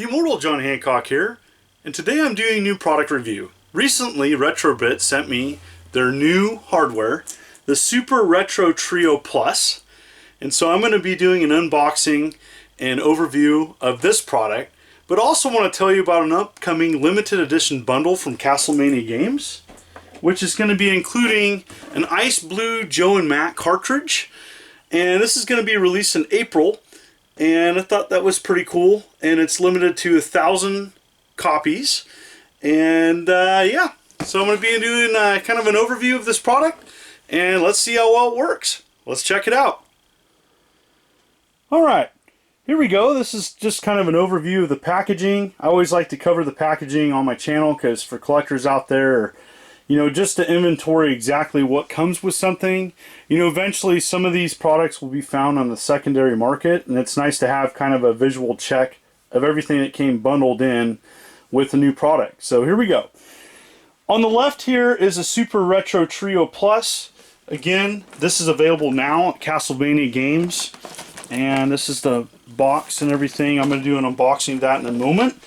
The Immortal John Hancock here, and today I'm doing a new product review. Recently, Retrobit sent me their new hardware, the Super Retro Trio Plus, and so I'm going to be doing an unboxing and overview of this product, but also want to tell you about an upcoming limited edition bundle from Castlemania Games, which is going to be including an Ice Blue Joe and Matt cartridge, and this is going to be released in April. And I thought that was pretty cool, and it's limited to 1,000 copies. And yeah, so I'm going to be doing kind of an overview of this product, and let's see how well it works. Let's check it out. Alright, here we go. This is just kind of an overview of the packaging. I always like to cover the packaging on my channel because for collectors out there, you know, just to inventory exactly what comes with something. You know, eventually some of these products will be found on the secondary market, and it's nice to have kind of a visual check of everything that came bundled in with the new product. So here we go. On the left here is a Super Retro Trio Plus. Again, this is available now at Castlemania Games, and this is the box and everything. I'm going to do an unboxing of that in a moment.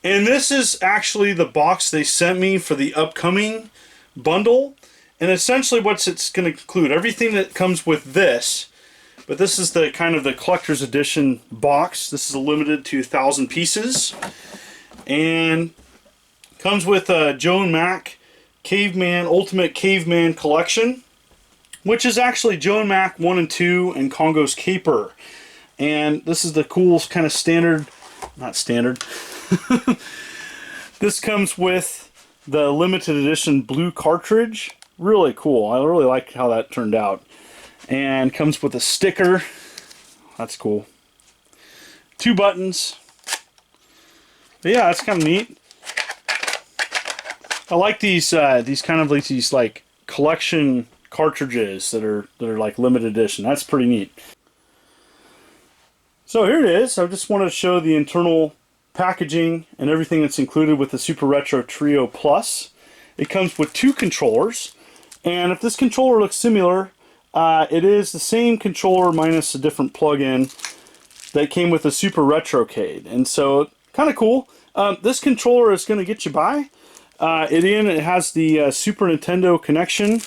And this is actually the box they sent me for the upcoming bundle, and essentially what it's going to include everything that comes with this, but this is the kind of the collector's edition box. This is limited to 1,000 pieces, and comes with a Joe and Mac Caveman Ultimate Caveman Collection, which is actually Joe and Mac 1 and 2 and Congo's Caper. And this is the cool kind of standard, not standard. This comes with the limited edition blue cartridge. Really cool. I really like how that turned out. And comes with a sticker. That's cool. 2 buttons. But yeah, that's kind of neat. I like these kind of like these like collection cartridges that are like limited edition. That's pretty neat. So here it is. I just wanted to show the internal packaging and everything that's included with the Super Retro Trio Plus. It comes with 2 controllers, and if this controller looks similar, it is the same controller minus a different plug-in that came with the Super Retrocade, and so kind of cool. This controller is going to get you by. It has the Super Nintendo connection,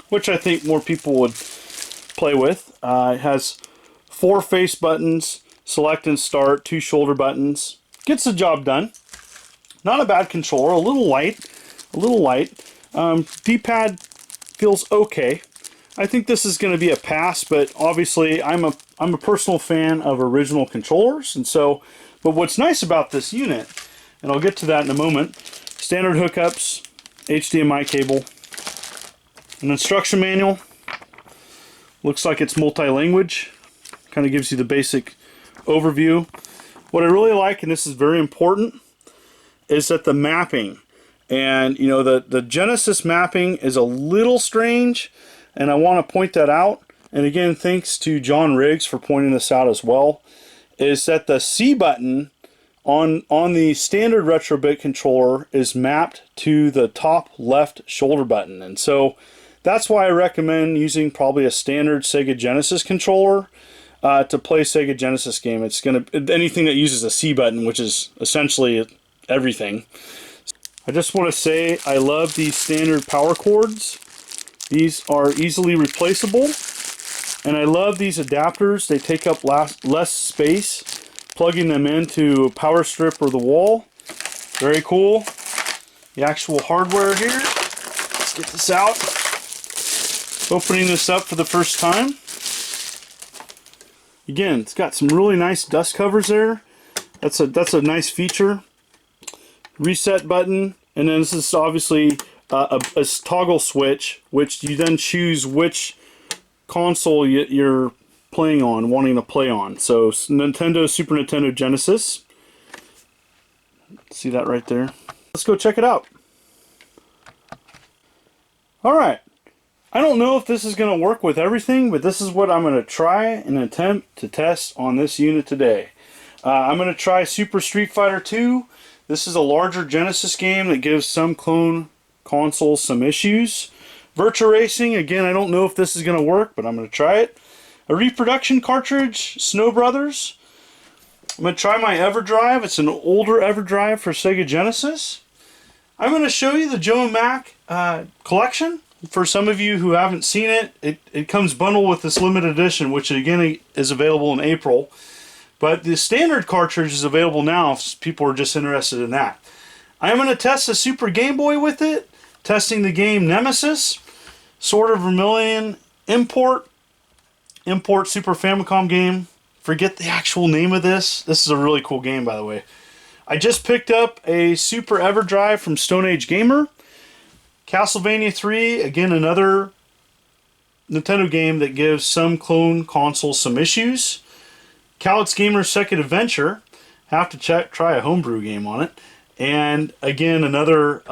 which I think more people would play with. It has 4 face buttons, select and start, 2 shoulder buttons. Gets the job done. Not a bad controller, a little light. D-pad feels okay. I think this is going to be a pass, but obviously I'm a personal fan of original controllers, and so, but what's nice about this unit, and I'll get to that in a moment, standard hookups, HDMI cable, an instruction manual. Looks like it's multi-language. Kind of gives you the basic overview. What I really like, and this is very important, is that the mapping, and you know, the Genesis mapping is a little strange, and I want to point that out. And again, thanks to John Riggs for pointing this out as well, is that the C button on the standard Retrobit controller is mapped to the top left shoulder button, and so that's why I recommend using probably a standard Sega Genesis controller to play Sega Genesis game. It's gonna anything that uses a C button, which is essentially everything. I just want to say I love these standard power cords. These are easily replaceable, and I love these adapters. They take up less space. Plugging them into a power strip or the wall. Very cool. The actual hardware here. Let's get this out. Opening this up for the first time. Again, it's got some really nice dust covers there. That's a nice feature. Reset button, and then this is obviously a toggle switch, which you then choose which console you're wanting to play on. So Nintendo, Super Nintendo, Genesis. See that right there? Let's go check it out. Alright. I don't know if this is going to work with everything, but this is what I'm going to try and attempt to test on this unit today. I'm going to try Super Street Fighter 2. This is a larger Genesis game that gives some clone consoles some issues. Virtua Racing, again, I don't know if this is going to work, but I'm going to try it. A reproduction cartridge, Snow Brothers. I'm going to try my Everdrive. It's an older Everdrive for Sega Genesis. I'm going to show you the Joe and Mac collection. For some of you who haven't seen it, it comes bundled with this limited edition, which again is available in April. But the standard cartridge is available now if people are just interested in that. I'm going to test the Super Game Boy with it, testing the game Nemesis, Sword of Vermilion, Import Super Famicom game. Forget the actual name of this. This is a really cool game, by the way. I just picked up a Super Everdrive from Stone Age Gamer. Castlemania 3, again another Nintendo game that gives some clone consoles some issues. Cowlitz Gamer's Second Adventure, have to try a homebrew game on it. And again another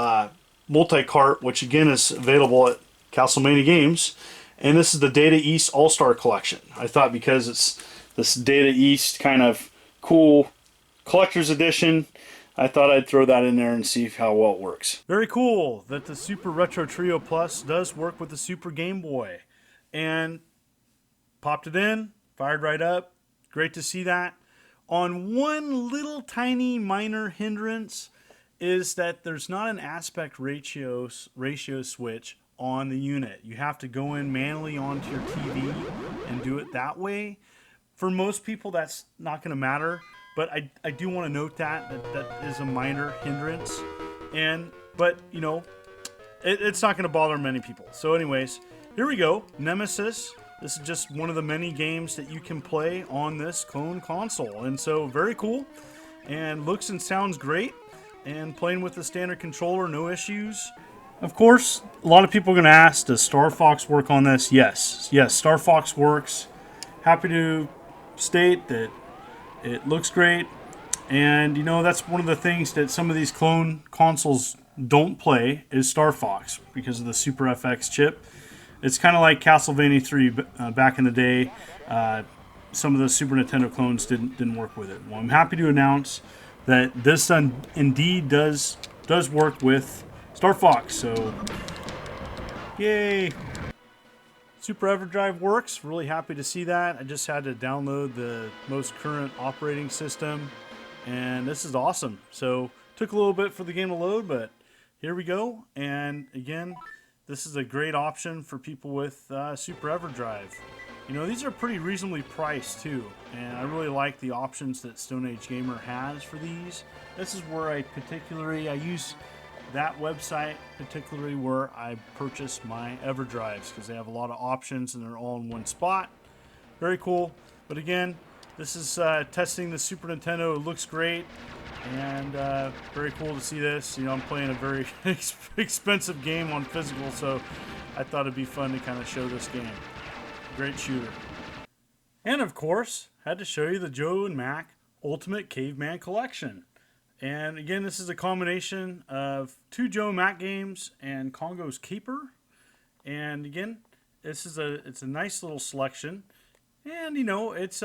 Multicart, which again is available at Castlemania Games. And this is the Data East All-Star Collection. I thought because it's this Data East kind of cool collector's edition, I thought I'd throw that in there and see how well it works. Very cool that the Super Retro Trio Plus does work with the Super Game Boy. And popped it in, fired right up. Great to see that. On one little tiny minor hindrance is that there's not an aspect ratio switch on the unit. You have to go in manually onto your TV and do it that way. For most people, that's not going to matter. But I do want to note that is a minor hindrance, but you know, it's not going to bother many people. So anyways, here we go, Nemesis. This is just one of the many games that you can play on this clone console, and so very cool, and looks and sounds great, and playing with the standard controller, no issues. Of course, a lot of people are going to ask, does Star Fox work on this? Yes, Star Fox works. Happy to state that it looks great, and you know, that's one of the things that some of these clone consoles don't play is Star Fox because of the Super FX chip. It's kind of like Castlevania 3 back in the day. Some of the Super Nintendo clones didn't work with it. Well, I'm happy to announce that this indeed does work with Star Fox. So, yay! Super Everdrive works. Really happy to see that. I just had to download the most current operating system, and this is awesome. So took a little bit for the game to load, but here we go. And again, this is a great option for people with Super Everdrive. You know, these are pretty reasonably priced too, and I really like the options that Stone Age Gamer has for these. This is where I use that website particularly where I purchase my Everdrives because they have a lot of options and they're all in one spot. Very cool. But again, this is testing the Super Nintendo. It looks great, and very cool to see this. You know, I'm playing a very expensive game on physical, so I thought it'd be fun to kind of show this game. Great shooter. And of course, had to show you the Joe and Mac Ultimate Caveman Collection. And again, this is a combination of 2 Joe and Mac games and Congo's Caper. And again, it's a nice little selection. And you know, it's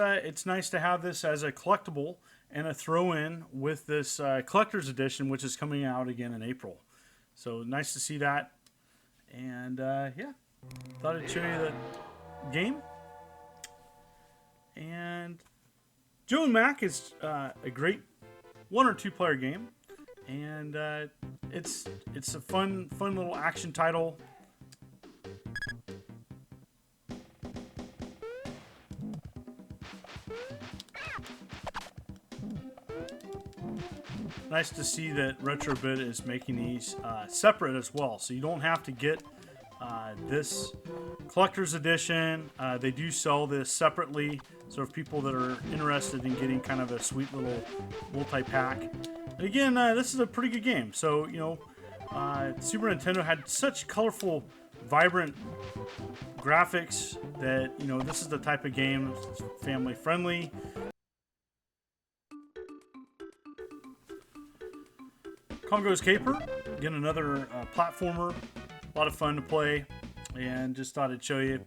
nice to have this as a collectible and a throw-in with this collector's edition, which is coming out again in April. So nice to see that. And yeah, thought I'd show you the game. And Joe and Mac is a great 1 or 2 player game, and it's a fun little action title. Nice to see that Retrobit is making these separate as well, so you don't have to get this collector's edition. They do sell this separately, so if people that are interested in getting kind of a sweet little multi-pack. And again, this is a pretty good game. So, you know, Super Nintendo had such colorful, vibrant graphics that, you know, this is the type of game that's family friendly. Congo's Caper, again, another platformer. A lot of fun to play, and just thought I'd show you.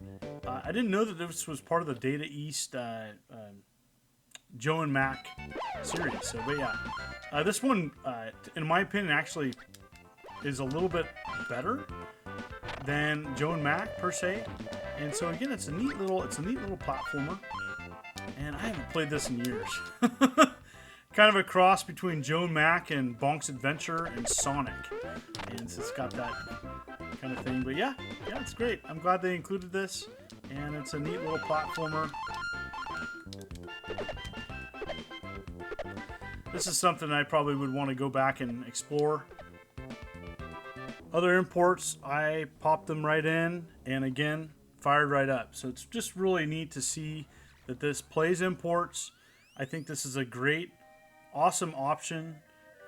I didn't know that this was part of the Data East Joe and Mac series. So, but yeah, this one, in my opinion, actually is a little bit better than Joe and Mac per se. And so again, it's a neat little platformer. And I haven't played this in years. kind of a cross between Joe and Mac and Bonk's Adventure and Sonic. And so it's got that kind of thing. But yeah, it's great. I'm glad they included this. And it's a neat little platformer. This is something I probably would want to go back and explore. Other imports, I popped them right in and again fired right up. So it's just really neat to see that this plays imports. I think this is a great, awesome option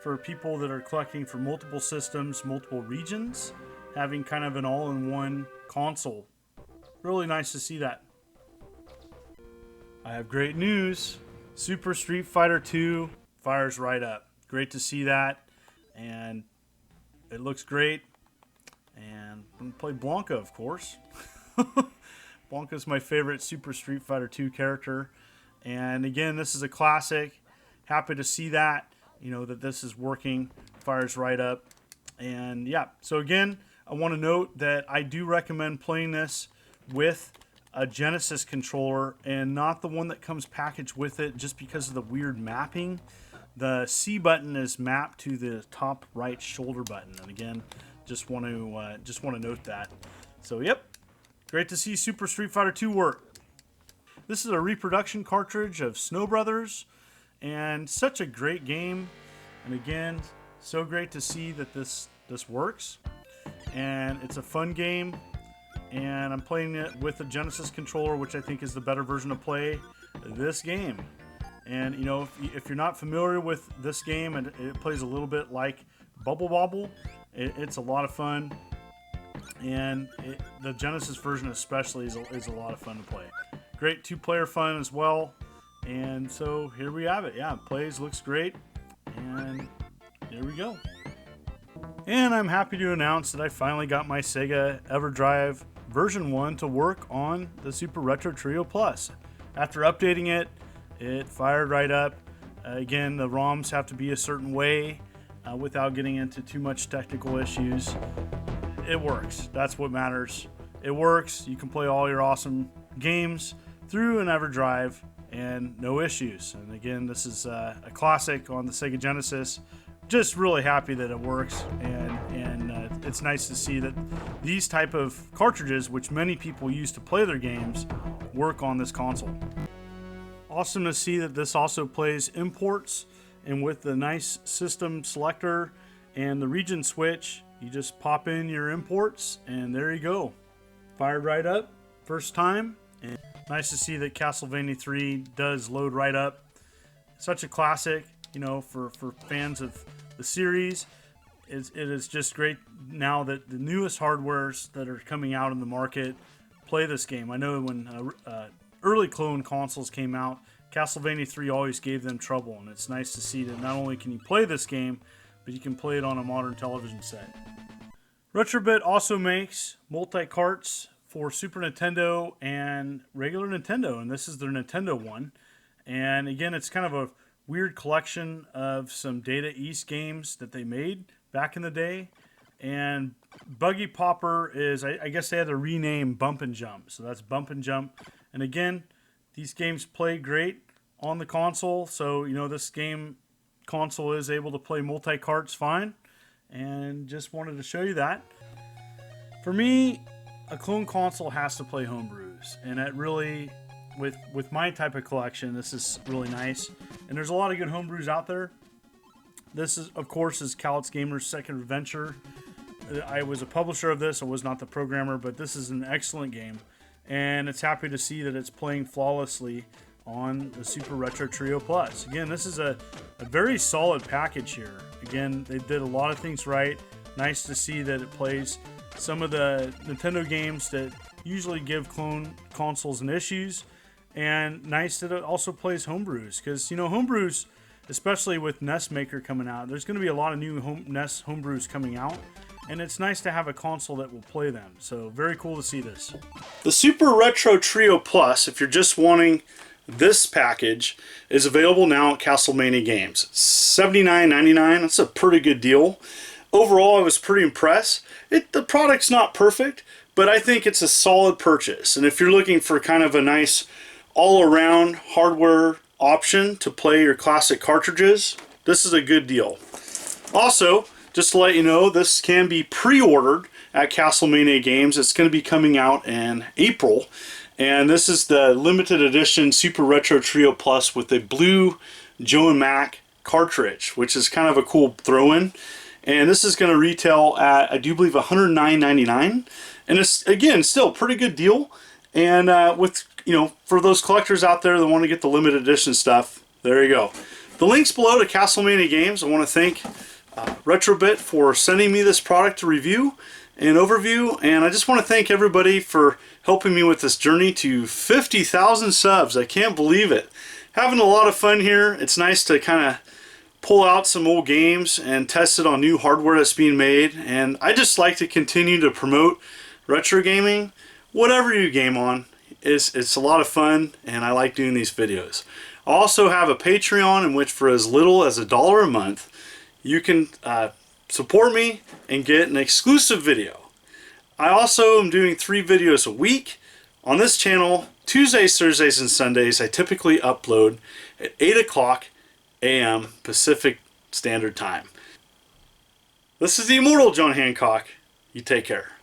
for people that are collecting for multiple systems, multiple regions, having kind of an all-in-one console. Really nice to see that. I have great news. Super Street Fighter 2 fires right up. Great to see that, and it looks great. And I'm gonna play Blanca, of course. Blanca's my favorite Super Street Fighter 2 character. And again, this is a classic. Happy to see that, that this is working. Fires right up. And yeah, so again, I want to note that I do recommend playing this with a Genesis controller and not the one that comes packaged with it, just because of the weird mapping. The C button is mapped to the top right shoulder button. And again, just want to note that. So yep, great to see Super Street Fighter 2 work. This is a reproduction cartridge of Snow Brothers, and such a great game. And again, so great to see that this works. And it's a fun game. And I'm playing it with a Genesis controller, which I think is the better version to play this game. And if you're not familiar with this game, and it plays a little bit like Bubble Bobble, it's a lot of fun. And the Genesis version especially is a lot of fun to play. Great two-player fun as well. And so here we have it. Yeah, it plays, looks great. And here we go. And I'm happy to announce that I finally got my Sega Everdrive version 1 to work on the Super Retro Trio Plus. After updating it, it fired right up. Again, the ROMs have to be a certain way without getting into too much technical issues. It works. That's what matters. It works. You can play all your awesome games through an Everdrive and no issues. And again, this is a classic on the Sega Genesis. Just really happy that it works, and it's nice to see that these type of cartridges, which many people use to play their games, work on this console. Awesome to see that this also plays imports, and with the nice system selector and the region switch, you just pop in your imports and there you go. Fired right up first time. And nice to see that Castlevania 3 does load right up. Such a classic, for fans of the series. It is just great now that the newest hardwares that are coming out in the market play this game. I know when early clone consoles came out, Castlevania 3 always gave them trouble, and it's nice to see that not only can you play this game, but you can play it on a modern television set. Retrobit also makes Multicarts for Super Nintendo and regular Nintendo, and this is their Nintendo one. And again, it's kind of a weird collection of some Data East games that they made back in the day. And Buggy Popper is, I guess they had to rename Bump and Jump. So that's Bump and Jump. And again, these games play great on the console. So, this game console is able to play multi-carts fine. And just wanted to show you that. For me, a clone console has to play homebrews. And that really, with my type of collection, this is really nice. And there's a lot of good homebrews out there. This is, of course, is Callets Gamer's second adventure. I was a publisher of this. I was not the programmer, but this is an excellent game. And it's happy to see that it's playing flawlessly on the Super Retro Trio Plus. Again, this is a very solid package here. Again, they did a lot of things right. Nice to see that it plays some of the Nintendo games that usually give clone consoles an issues. And nice that it also plays homebrews. Because, homebrews, especially with NES Maker coming out, there's going to be a lot of new NES homebrews coming out. And it's nice to have a console that will play them. So very cool to see this. The Super Retro Trio Plus, if you're just wanting this package, is available now at Castlemania Games. $79.99. That's a pretty good deal. Overall, I was pretty impressed. The product's not perfect, but I think it's a solid purchase. And if you're looking for kind of a nice all-around hardware option to play your classic cartridges, this is a good deal. Also, just to let you know, this can be pre-ordered at Castlemania Games. It's going to be coming out in April. And this is the limited edition Super Retro Trio Plus with a blue Joe and Mac cartridge, which is kind of a cool throw-in. And this is going to retail at, I do believe, $109.99. And it's, again, still a pretty good deal. And with, you know, for those collectors out there that want to get the limited edition stuff, there you go. The link's below to Castlemania Games. I want to thank Retrobit for sending me this product to review and overview, and I just want to thank everybody for helping me with this journey to 50,000 subs. I can't believe it. Having a lot of fun here. It's nice to kind of pull out some old games and test it on new hardware that's being made, and I just like to continue to promote retro gaming. Whatever you game on, it's a lot of fun, and I like doing these videos. I also have a Patreon in which for as little as $1 a month you can support me and get an exclusive video. I also am doing 3 videos a week on this channel. Tuesdays, Thursdays, and Sundays I typically upload at 8 o'clock a.m. Pacific Standard Time. This is the immortal John Hancock. You take care.